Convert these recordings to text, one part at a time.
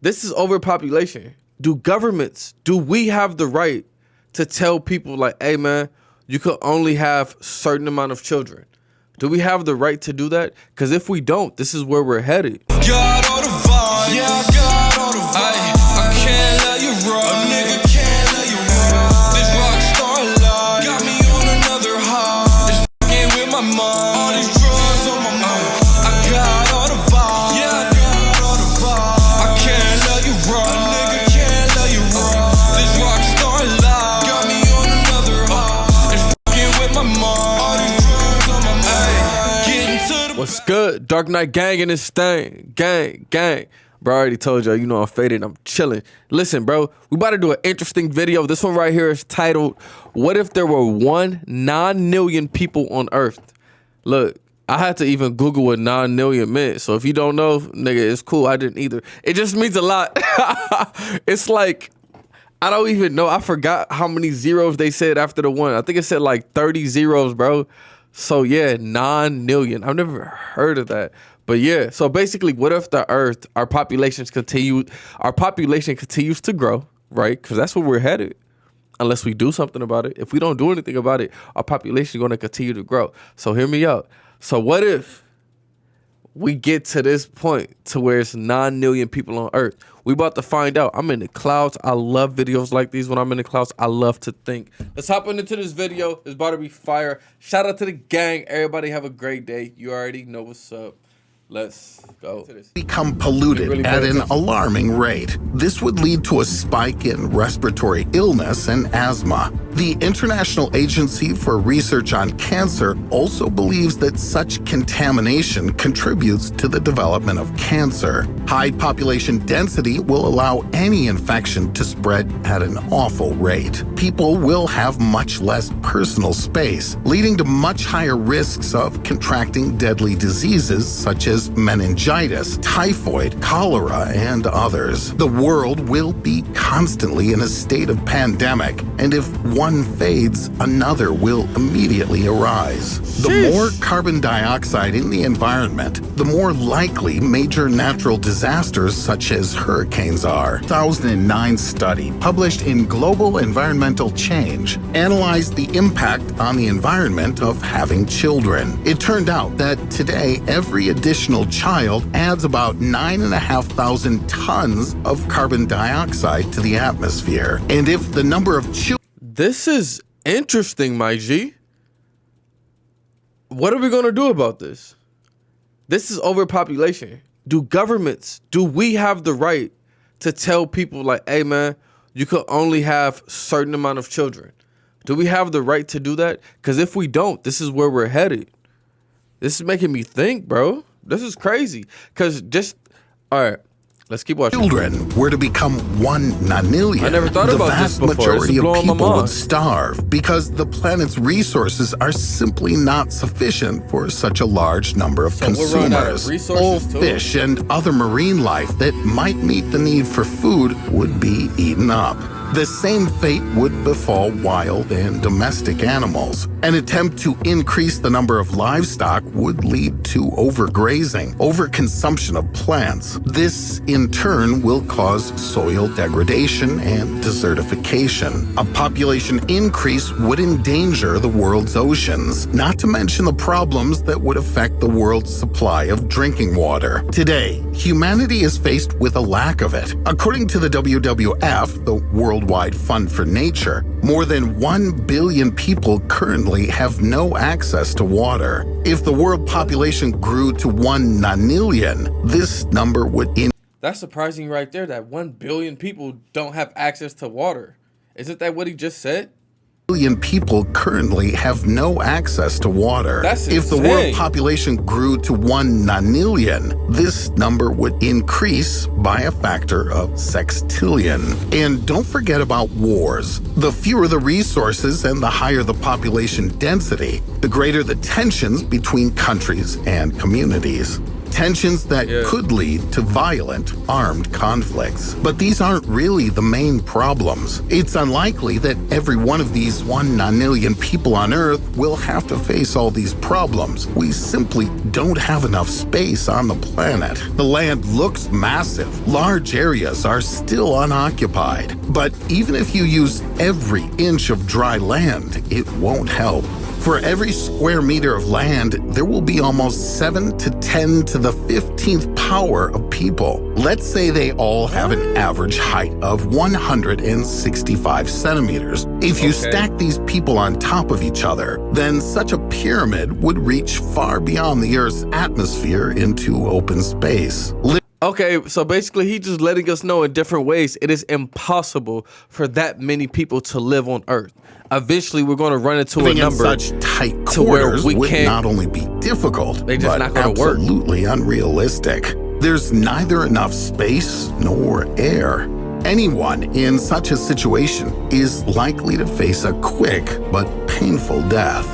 This is overpopulation. Do we have the right to tell people like, hey man, you could only have a certain amount of children? Do we have the right to do that? Because if we don't, this is where we're headed. Got all the vibes. Yeah, I got all the vibes. I can't let you run. A nigga can't let you run. This rock star life got me on another high. It's fucking with my mind. All these drugs on my mind. I got all the vibes. Yeah, I got all the vibes. I can't let you run. A nigga can't let you run. This rock star life got me on another high. It's fucking with my mind. All these drugs on my mind. Getting to the What's good? Dark Knight gang in this thing. Gang. Bro, I already told y'all, you know I'm faded. I'm chilling. Listen, bro, we about to do an interesting video. This one right here is titled, What If There Were 1 Non-Nillion People on Earth? Look, I had to even Google what non-nillion meant. So if you don't know, nigga, it's cool. I didn't either. It just means a lot. It's like, I don't even know. I forgot how many zeros they said after the one. I think it said like 30 zeros, bro. So yeah, non-nillion. I've never heard of that. But yeah, so basically, what if the Earth, our population continues to grow, right? Because that's where we're headed. Unless we do something about it. If we don't do anything about it, our population is going to continue to grow. So hear me out. So what if we get to this point to where it's non-nillion people on Earth? We about to find out. I'm in the clouds. I love videos like these when I'm in the clouds. I love to think. Let's hop into this video. It's about to be fire. Shout out to the gang. Everybody have a great day. You already know what's up. Let's go. Become polluted at an alarming rate. This would lead to a spike in respiratory illness and asthma. The International Agency for Research on Cancer also believes that such contamination contributes to the development of cancer. High population density will allow any infection to spread at an awful rate. People will have much less personal space, leading to much higher risks of contracting deadly diseases such as meningitis, typhoid, cholera, and others. The world will be constantly in a state of pandemic, and if one fades, another will immediately arise. The more carbon dioxide in the environment, the more likely major natural disasters such as hurricanes are. A 2009 study published in Global Environmental Change analyzed the impact on the environment of having children. It turned out that today, every additional child adds about 9,500 tons of carbon dioxide to the atmosphere. And if the number of children... This is interesting, my G. What are we going to do about this? This is overpopulation. Do we have the right to tell people like, hey man, you could only have a certain amount of children? Do we have the right to do that? Because if we don't, this is where we're headed. This is making me think, bro. This is crazy. Because all right, let's keep watching. Children were to become 1 nonillion. I never thought about this before. The vast majority of people would starve because the planet's resources are simply not sufficient for such a large number of consumers. All fish and other marine life that might meet the need for food would be eaten up. The same fate would befall wild and domestic animals. An attempt to increase the number of livestock would lead to overgrazing, overconsumption of plants. This, in turn, will cause soil degradation and desertification. A population increase would endanger the world's oceans, not to mention the problems that would affect the world's supply of drinking water. Today, humanity is faced with a lack of it. According to the WWF, the Worldwide Fund for Nature, more than 1 billion people currently have no access to water. If the world population grew to 1 nonillion, this number would That's surprising right there that 1 billion people don't have access to water. Isn't that what he just said? Billion people currently have no access to water. That's if the world population grew to 1 nonillion, this number would increase by a factor of sextillion. And don't forget about wars. The fewer the resources and the higher the population density, the greater the tensions between countries and communities. tensions that could lead to violent, armed conflicts. But these aren't really the main problems. It's unlikely that every one of these 1 nonillion people on Earth will have to face all these problems. We simply don't have enough space on the planet. The land looks massive. Large areas are still unoccupied. But even if you use every inch of dry land, it won't help. For every square meter of land, there will be almost 7 to 10 to the 15th power of people. Let's say they all have an average height of 165 centimeters. If you stack these people on top of each other, then such a pyramid would reach far beyond the Earth's atmosphere into open space. Okay, so basically he's just letting us know in different ways it is impossible for that many people to live on Earth. Eventually, we're going to run into a number in such tight quarters would not only be difficult, but absolutely unrealistic. There's neither enough space nor air. Anyone in such a situation is likely to face a quick but painful death.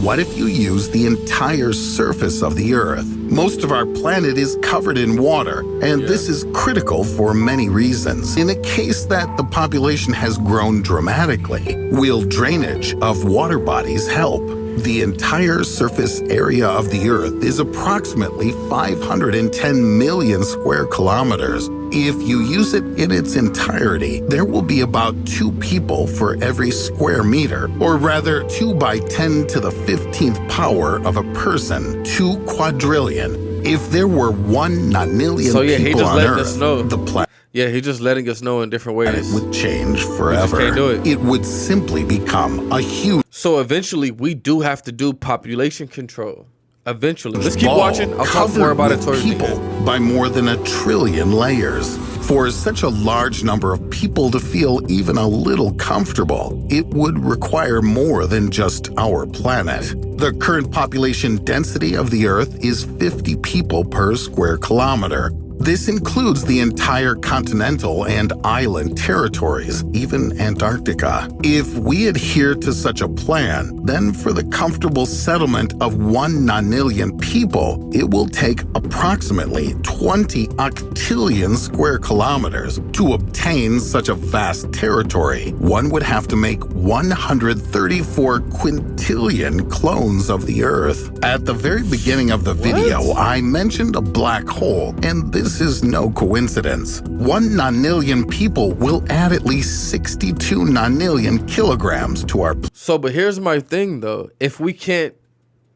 What if you use the entire surface of the Earth? Most of our planet is covered in water, and this is critical for many reasons. In the case that the population has grown dramatically, will drainage of water bodies help? The entire surface area of the Earth is approximately 510 million square kilometers. If you use it in its entirety, there will be about 2 people for every square meter, or rather 2 by 10 to the 15th power of a person, 2 quadrillion. If there were 1 nonillion people on Earth, the planet he's just letting us know in different ways. It would change forever. Can't do it. It would simply become a huge. So eventually, we do have to do population control. Eventually, let's keep watching. I'll talk more about it towards the end. By more than 1 trillion layers. For such a large number of people to feel even a little comfortable, it would require more than just our planet. The current population density of the Earth is 50 people per square kilometer. This includes the entire continental and island territories, even Antarctica. If we adhere to such a plan, then for the comfortable settlement of 1 nonillion people, it will take approximately 20 octillion square kilometers to obtain such a vast territory. One would have to make 134 quintillion clones of the Earth. At the very beginning of the video, I mentioned a black hole, and this is no coincidence. 1 nonillion people will add at least 62 nonillion kilograms to our. So, but here's my thing though. If we can't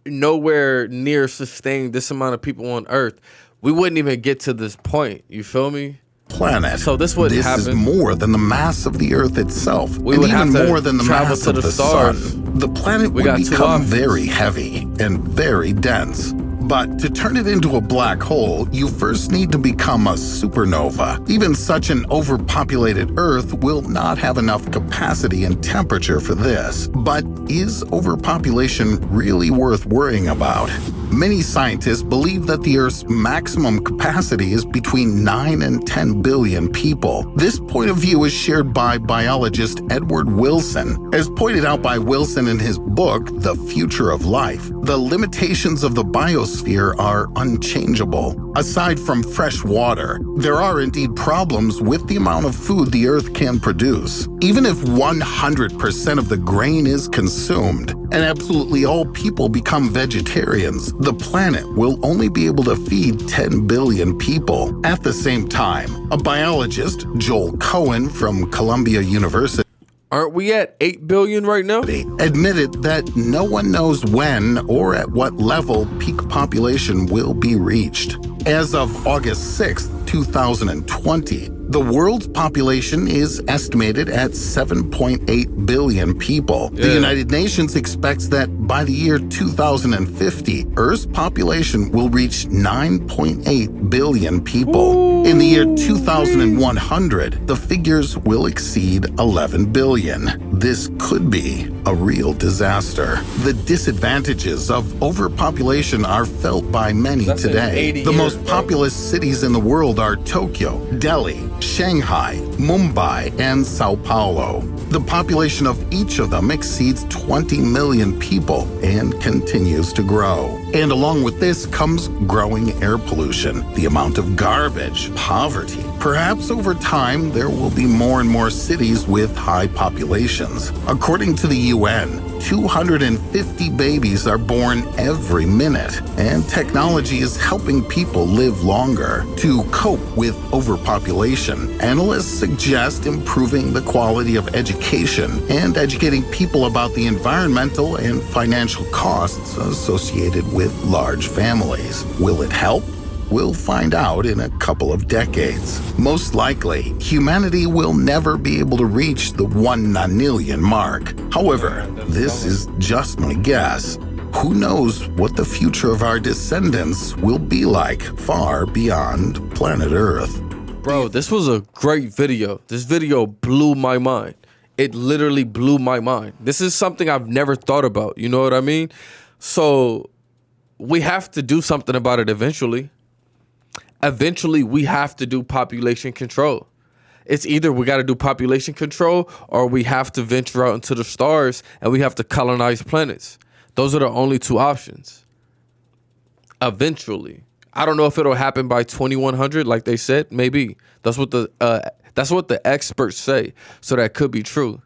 nowhere near sustain this amount of people on Earth, we wouldn't even get to this point. You feel me? Planet. So this wouldn't happen. This is more than the mass of the Earth itself, we would and even have to more than the travel mass to of the the stars. Sun. The planet would become very heavy and very dense. But to turn it into a black hole, you first need to become a supernova. Even such an overpopulated Earth will not have enough capacity and temperature for this. But is overpopulation really worth worrying about? Many scientists believe that the Earth's maximum capacity is between 9 and 10 billion people. This point of view is shared by biologist Edward Wilson. As pointed out by Wilson in his book, The Future of Life, the limitations of the biosphere are unchangeable. Aside from fresh water, there are indeed problems with the amount of food the Earth can produce. Even if 100% of the grain is consumed, and absolutely all people become vegetarians, the planet will only be able to feed 10 billion people. At the same time, a biologist, Joel Cohen from Columbia University, aren't we at 8 billion right now? Admitted that no one knows when or at what level peak population will be reached. As of August 6, 2020, the world's population is estimated at 7.8 billion people. The United Nations expects that by the year 2050, Earth's population will reach 9.8 billion people. In the year 2100, the figures will exceed 11 billion. This could be a real disaster. The disadvantages of overpopulation are felt by many today. The most populous cities in the world are Tokyo, Delhi, Shanghai, Mumbai, and Sao Paulo. The population of each of them exceeds 20 million people and continues to grow. And along with this comes growing air pollution, the amount of garbage, poverty. Perhaps over time, there will be more and more cities with high populations. According to the UN, 250 babies are born every minute, and technology is helping people live longer. To cope with overpopulation, analysts suggest improving the quality of education and educating people about the environmental and financial costs associated with large families. Will it help? We'll find out in a couple of decades. Most likely, humanity will never be able to reach the 1 nonillion mark. However, this is just my guess. Who knows what the future of our descendants will be like far beyond planet Earth. Bro, this was a great video. This video blew my mind. It literally blew my mind. This is something I've never thought about. You know what I mean? So we have to do something about it eventually. Eventually, we have to do population control. It's either we got to do population control or we have to venture out into the stars and we have to colonize planets. Those are the only two options. Eventually. I don't know if it'll happen by 2100 like they said. Maybe. That's what the experts say. So that could be true.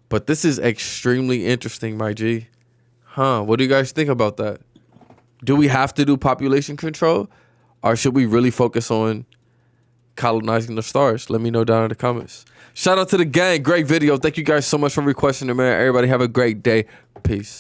But this is extremely interesting, my G. What do you guys think about that? Do we have to do population control? Or should we really focus on colonizing the stars? Let me know down in the comments. Shout out to the gang. Great video. Thank you guys so much for requesting it, man. Everybody have a great day. Peace.